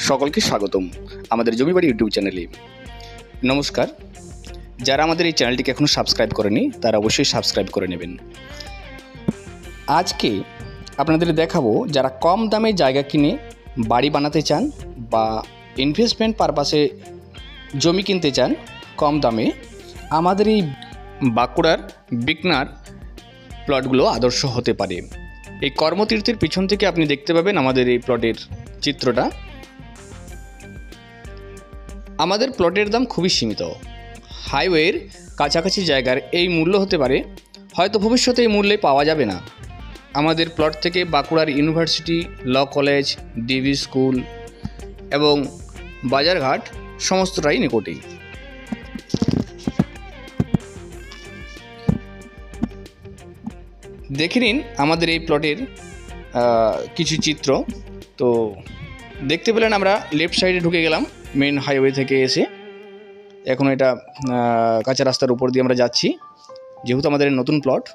সকলকে স্বাগতম আমাদের জমিবাড়ি ইউটিউব চ্যানেলে। নমস্কার, যারা আমাদের এই চ্যানেলটিকে এখনও সাবস্ক্রাইব করেনি তারা অবশ্যই সাবস্ক্রাইব করে নেবেন। আজকে আপনাদের দেখাবো যারা কম দামে জায়গা কিনে বাড়ি বানাতে চান বা ইনভেস্টমেন্ট পারপাসে জমি কিনতে চান কম দামে, আমাদের এই বাঁকুড়ার বিকনার প্লটগুলো আদর্শ হতে পারে। এই কর্মতীর্থের পিছন থেকে আপনি দেখতে পাবেন আমাদের এই প্লটের চিত্রটা। আমাদের প্লটের দাম খুবই সীমিত, হাইওয়ের কাছাকাছি জায়গার এই মূল্য হতে পারে, হয়তো ভবিষ্যতে এই মূল্যে পাওয়া যাবে না। আমাদের প্লট থেকে বাঁকুড়ার university, law college, DB school এবং বাজারঘাট সমস্তটাই নিকটেই। দেখে নিন আমাদের এই প্লটের কিছু চিত্র। তো দেখতে পেলেন আমরা লেফট সাইডে ঢুকে গেলাম মেন হাইওয়ে থেকে এসে। এখন এটা কাঁচা রাস্তার উপর দিয়ে আমরা যাচ্ছি, যেহেতু আমাদের নতুন প্লট।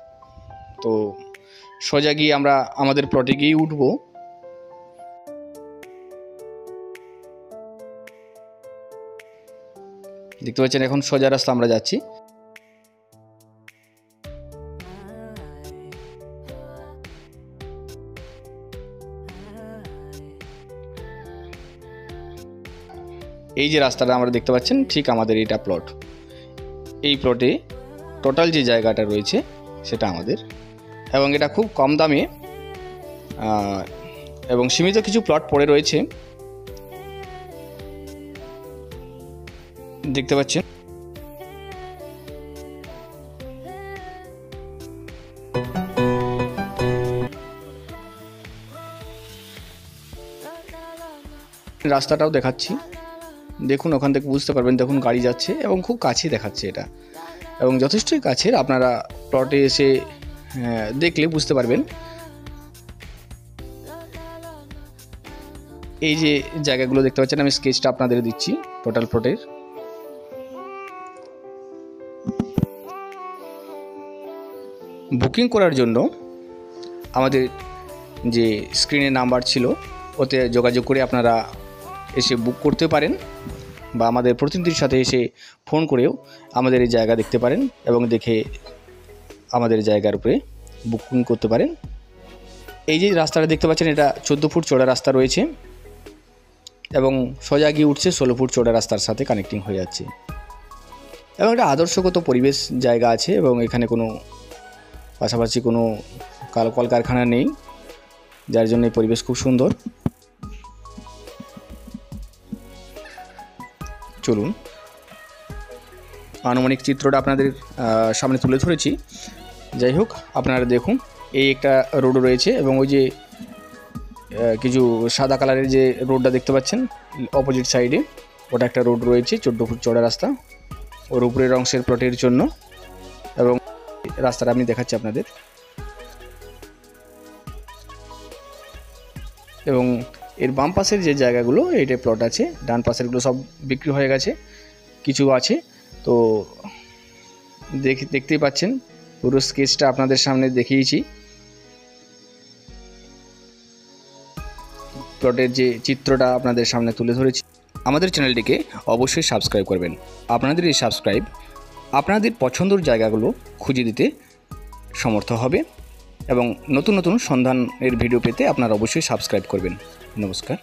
তো সোজা গিয়ে আমরা আমাদের প্লটে গিয়ে উঠবো। দেখতে পাচ্ছেন এখন সোজা রাস্তা আমরা যাচ্ছি। এই যে রাস্তাটা আমরা দেখতে পাচ্ছেন, ঠিক আমাদের এটা প্লট। এই প্লটে টোটাল যে জায়গাটা রয়েছে সেটা আমাদের, এবং এটা খুব কম দামে এবং সীমিত কিছু প্লট পড়ে রয়েছে দেখতে পাচ্ছেন। রাস্তাটাও দেখাচ্ছি, দেখুন ওখান থেকে বুঝতে পারবেন। দেখুন গাড়ি যাচ্ছে এবং খুব কাছে দেখাচ্ছে এটা, এবং যথেষ্টই কাছের। আপনারা প্লটে এসে দেখলে বুঝতে পারবেন। এই যে জায়গাগুলো দেখতে পাচ্ছেন, আমি স্কেচটা আপনাদের দিচ্ছি টোটাল প্লটের। বুকিং করার জন্য আমাদের যে স্ক্রিনে নাম্বার ছিল ওতে যোগাযোগ করে আপনারা এসে বুক করতে পারেন, বা আমাদের প্রতিনিধির সাথে এসে ফোন করেও আমাদের এই জায়গা দেখতে পারেন এবং দেখে আমাদের জায়গার উপরে বুকিং করতে পারেন। এই যে রাস্তাটা দেখতে পাচ্ছেন, এটা 14 ফুট চওড়া রাস্তা রয়েছে এবং সোজা গিয়ে উঠছে 16 ফুট চওড়া রাস্তার সাথে কানেক্টিং হয়ে যাচ্ছে, এবং এটা আদর্শগত পরিবেশ জায়গা আছে, এবং এখানে কোনো পাশাপাশি কোনো কলকারখানা নেই, যার জন্য এই পরিবেশ খুব সুন্দর। চলুন আনুমানিক চিত্রটা আপনাদের সামনে তুলে ধরেছি। যাই হোক, আপনারা দেখুন এই একটা রোড রয়েছে, এবং ওই যে কিছু সাদা কালারের যে রোডটা দেখতে পাচ্ছেন অপোজিট সাইডে, ওটা একটা রোড রয়েছে 14 ফুট চওড়া রাস্তা ওর উপরের অংশের প্লটের জন্য। এবং রাস্তাটা আমি দেখাচ্ছি আপনাদের। এবং এর বাম পাশের যে জায়গাগুলো এইটা প্লট আছে, ডান পাশেরগুলো সব বিক্রি হয়ে গেছে, কিছু আছে। তো দেখতেই পাচ্ছেন পুরো স্কেচটা আপনাদের সামনে দেখিয়েছি। প্লটের যে চিত্রটা আপনাদের সামনে তুলে ধরেছি। আমাদের চ্যানেলটিকে অবশ্যই সাবস্ক্রাইব করবেন। আপনাদের এই সাবস্ক্রাইব আপনাদের পছন্দের জায়গাগুলো খুঁজে দিতে সমর্থ হবে, এবং নতুন নতুন সন্ধানের ভিডিও পেতে আপনারা অবশ্যই সাবস্ক্রাইব করবেন। নমস্কার।